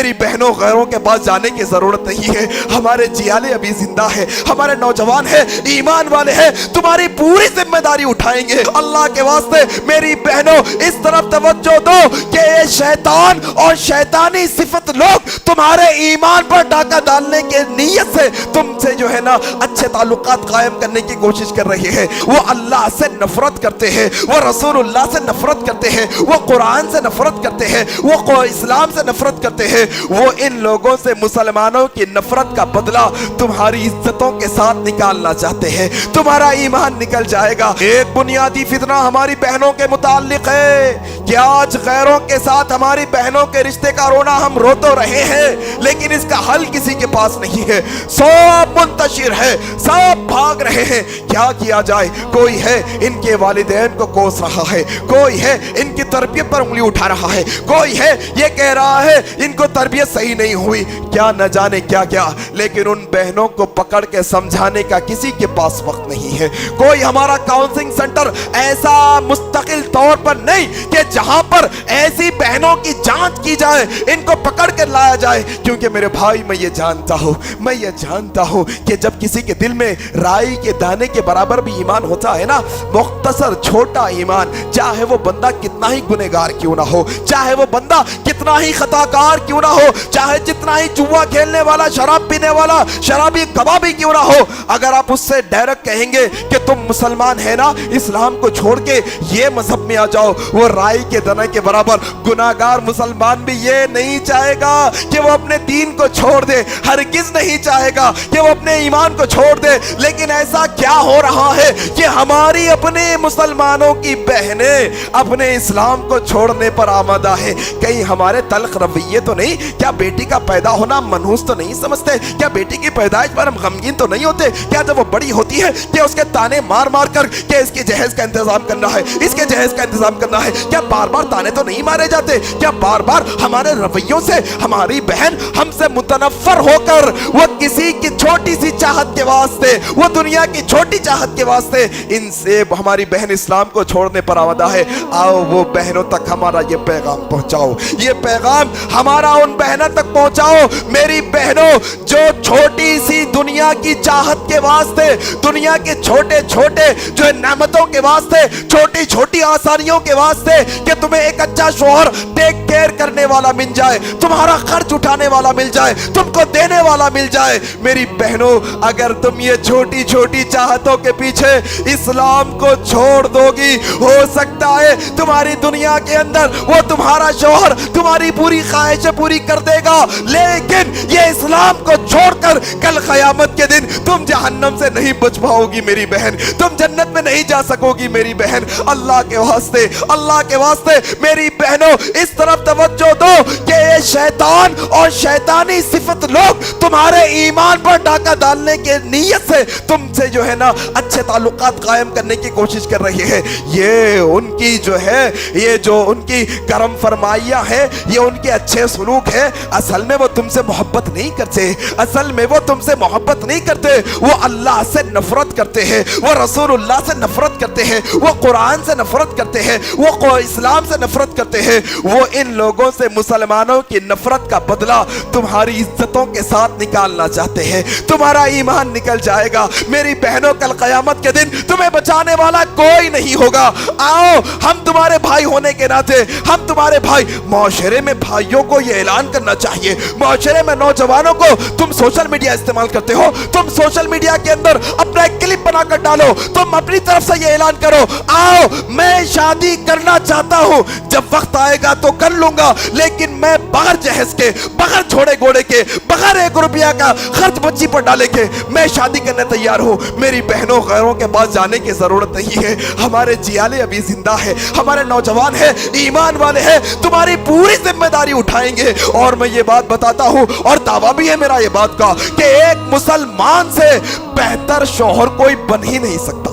میری بہنوں غیروں کے پاس جانے کی ضرورت نہیں ہے. ہمارے جیالے ابھی زندہ ہے, ہمارے نوجوان ہیں, ایمان والے ہیں, تمہاری پوری ذمہ داری اٹھائیں گے. اللہ کے واسطے میری بہنوں اس طرف توجہ دو کہ یہ شیطان اور شیطانی صفت لوگ تمہارے ایمان پر ڈاکہ ڈالنے کے نیت سے تم سے جو ہے نا اچھے تعلقات قائم کرنے کی کوشش کر رہے ہیں. وہ اللہ سے نفرت کرتے ہیں, وہ رسول اللہ سے نفرت کرتے ہیں, وہ قرآن سے نفرت کرتے ہیں, وہ اسلام سے نفرت کرتے ہیں. وہ ان لوگوں سے مسلمانوں کی نفرت کا بدلہ تمہاری عزتوں کے ساتھ نکالنا چاہتے ہیں. تمہارا ایمان نکل جائے گا. ایک بنیادی فتنہ ہماری بہنوں کے متعلق ہے کہ آج غیروں کے ساتھ ہماری بہنوں کے رشتے کا رونا ہم رو تو رہے ہیں, لیکن اس کا حل کسی کے پاس نہیں ہے. سب منتشر ہے, سب بھاگ رہے ہیں. کیا کیا جائے؟ کوئی ہے ان کے والدین کو کوس رہا ہے, کوئی ہے ان کی تربیت پر انگلی اٹھا رہا ہے, کوئی ہے یہ کہہ رہا ہے ان کو تربیت صحیح نہیں ہوئی, کیا نہ جانے کیا کیا. لیکن ان بہنوں کو پکڑ کے سمجھانے کا کسی کے پاس وقت نہیں ہے. کوئی ہمارا کاؤنسلنگ سینٹر ایسا مستقل طور پر نہیں کہ جہاں پر ایسی بہنوں کی جانچ کی جائے, ان کو پکڑ کے لایا جائے. کیونکہ میرے بھائی میں یہ جانتا ہوں کہ جب کسی کے دل میں رائی کے دانے کے برابر بھی ایمان ہوتا ہے نا, مختصر چھوٹا ایمان, چاہے وہ بندہ کتنا ہی گنہگار کیوں نہ ہو, چاہے وہ بندہ کتنا ہی خطاکار کیوں نہ ہو, چاہے جتنا ہی جوا کھیلنے والا, شراب پینے والا, شرابی کبابی کیوں نہ ہو, اگر آپ اس سے ڈائریکٹ کہیں گے کہ تم مسلمان ہے نا, اسلام کو چھوڑ کے یہ مذہب میں آ جاؤ, وہ رائی کے دانے کے برابر گناہگار مسلمان بھی یہ نہیں چاہے گا کہ وہ اپنے دین کو چھوڑ دے, ہرگز نہیں چاہے گا کہ وہ اپنے ایمان کو چھوڑ دے. لیکن ایسا کیا ہو رہا ہے کہ ہماری اپنے مسلمانوں کی بہنیں اپنے اسلام کو چھوڑنے پر آمادہ ہے. کہیں ہمارے تلخ رویے تو نہیں؟ کیا بیٹی کا پیدا ہونا منحوس تو نہیں سمجھتے؟ کیا بیٹی کی پیدائش پر ہم غمگین تو نہیں ہوتے؟ کیا جب وہ بڑی ہوتی ہے کہ اس کے تانے مار مار کر کہ اس کے جہیز کا انتظام کرنا ہے, اس کے جہیز کا انتظام کرنا ہے, کیا بار بار تانے تو نہیں مارے جاتے؟ کیا بار بار ہمارے رویوں سے ہماری بہن ہم سے متنفر ہو کر وہ کسی کی چھوٹی سی چاہت کے واسطے, وہ دنیا کی چھوٹی چاہت کے واسطے ان سے ہماری بہن اسلام کو چھوڑنے پر آمادہ ہے؟ آؤ وہ بہنوں تک ہمارا یہ پیغام پہنچاؤ, یہ پیغام ہمارا ان بہنوں تک پہنچاؤ. میری بہنوں جو چھوٹی سی دنیا کی چاہت کے واسطے, دنیا کے چھوٹے چھوٹے جو نعمتوں کے واسطے, چھوٹی چھوٹی آسانیوں کے واسطے کہ تمہیں ایک اچھا شوہر ٹیک کیئر کرنے والا مل جائے, تمہارا خرچ اٹھانے والا مل جائے, تم کو دینے والا مل جائے, میری بہنوں اگر تم یہ چھوٹی چھوٹی چاہتوں کے پیچھے اسلام کو چھوڑ دو گی, ہو سکتا ہے تمہاری دنیا کے اندر وہ تمہارا شوہر تمہاری پوری خواہشیں پوری کر دے گا, لیکن یہ اسلام کو چھوڑ کر کل قیامت کے دن تم جہنم سے نہیں بچ پاؤ گی میری بہن, تم جنت میں نہیں جا سکو گی میری بہن. اللہ کے واسطے, اللہ کے واسطے میری بہنوں اس طرف توجہ دو کہ یہ شیطان اور شیطانی صفت لوگ تمہارے ایمان پر ڈاکہ ڈالنے کے نیت سے تم سے جو ہے نا اچھے تعلقات قائم کرنے کی کوشش کر رہے ہیں. یہ ان کی جو ہے, یہ جو ان کی کرم فرمائیاں ہیں, یہ ان کے اچھے سلوک ہے, اصل میں وہ تم سے محبت نہیں کرتے, اصل میں وہ تم سے محبت نہیں کرتے, وہ اللہ سے نفرت کرتے ہیں, وہ رسول اللہ سے نفرت کرتے ہیں, وہ قرآن سے نفرت کرتے ہیں, وہ اسلام سے نفرت کرتے ہیں. وہ ان لوگوں سے مسلمانوں کی نفرت کا بدلہ تمہاری عزتوں کے ساتھ نکالنا چاہتے ہیں. تمہارا ایمان نکل جائے گا میری بہنوں, کل قیامت کے دن تمہیں بچانے والا کوئی نہیں ہوگا. آؤ ہم تمہارے بھائی ہونے کے ناطے, ہم تمہارے بھائی, معاشرے میں بھائیوں کو یہ اعلان کرنا چاہیے, معاشرے میں نوجوانوں کو, تم سوشل میڈیا استعمال کرتے ہو, تم سوشل میڈیا کے اندر اپنا ایک کلپ بنا کر ڈالو, تم اپنی طرف سے یہ اعلان کرو, آؤ میں شادی کرنا چاہتا ہوں, جب وقت آئے گا تو کر لوں گا, لیکن میں بغیر جہیز کے, بغیر چھوڑے گھوڑے کے, بغیر 1 روپیہ کا خرچ بچی پر ڈالے کے میں شادی کرنے تیار ہوں. میری بہنوں غیروں کے پاس جانے کی ضرورت نہیں ہے, ہمارے جیالے ابھی زندہ ہے, ہمارے نوجوان ہیں, ایمان والے ہیں, تمہاری پوری ذمہ داری اٹھائیں گے. اور میں یہ بات بتاتا ہوں اور دعویٰ بھی ہے میرا یہ بات کا کہ ایک مسلمان سے بہتر شوہر کوئی بن ہی نہیں سکتا.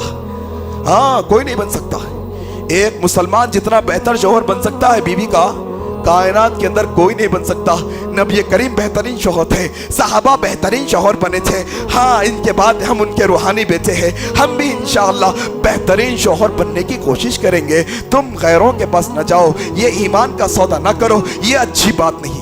ہاں کوئی نہیں بن سکتا. ایک مسلمان جتنا بہتر شوہر بن سکتا ہے بیوی کا, کائنات کے اندر کوئی نہیں بن سکتا. نبی کریم بہترین شوہر تھے, صحابہ بہترین شوہر بنے تھے. ہاں ان کے بعد ہم ان کے روحانی بیٹے ہیں, ہم بھی انشاءاللہ بہترین شوہر بننے کی کوشش کریں گے. تم غیروں کے پاس نہ جاؤ, یہ ایمان کا سودا نہ کرو, یہ اچھی بات نہیں.